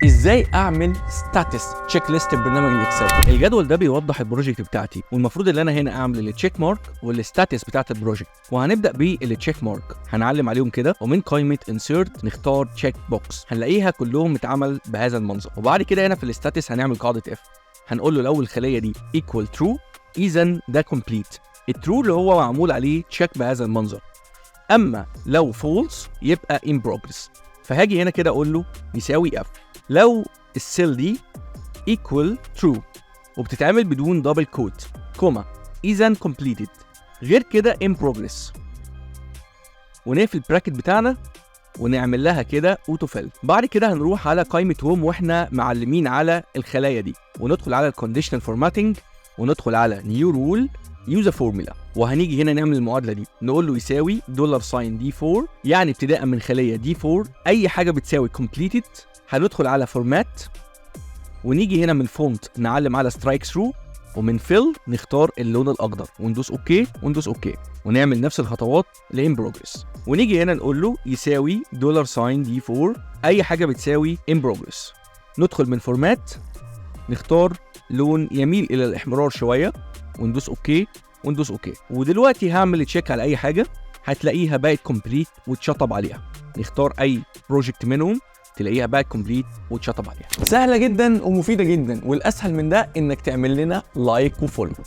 ازاي اعمل ستاتس تشيك ليست ببرنامج الاكسل؟ الجدول ده بيوضح البروجكت بتاعتي، والمفروض ان انا هنا اعمل التشيك مارك والستاتس بتاعت البروجكت. وهنبدا بالتشيك مارك، هنعلم عليهم كده، ومن قائمه انسيرت نختار تشيك بوكس، هنلاقيها كلهم اتعمل بهذا المنظر. وبعد كده هنا في الستاتس هنعمل قاعده اف، هنقول له لو الخليه دي ايكوال ترو اذا ده كومبليت. الترو اللي هو معمول عليه تشيك بهذا المنظر، اما لو فولس يبقى ان بروجرس. فهاجي هنا كده اقول له يساوي اف لو السيل دي equal true وبتتعمل بدون دبل كوت كوما اذا completed، غير كده in progress. ونقفل البراكت بتاعنا ونعمل لها كده اوتو فيل. بعد كده هنروح على قائمه هوم واحنا معلمين على الخلايا دي، وندخل على الكونديشنال فورماتنج، وندخل على نيو رول يوز فورمولا، وهنيجي هنا نعمل المعادله دي، نقول له يساوي $D4، يعني ابتداء من خليه D4 اي حاجه بتساوي completed. هندخل على فورمات ونيجي هنا من فونت نعلم على سترايك ثرو، ومن فيل نختار اللون الاخضر وندوس اوكي وندوس اوكي، ونعمل نفس الخطوات لان بروجرس. ونيجي هنا نقول له يساوي $D4 اي حاجه بتساوي ان بروجرس. ندخل من فورمات نختار لون يميل الى الاحمرار شويه وندوس اوكي وندوس اوكي. ودلوقتي هعمل تشيك على اي حاجه هتلاقيها بقت كومبليت واتشطب عليها. نختار اي بروجكت منهم تلاقيها بقت كومبليت واتشطب عليها. سهله جدا ومفيده جدا، والاسهل من ده انك تعمل لنا لايك وفولو.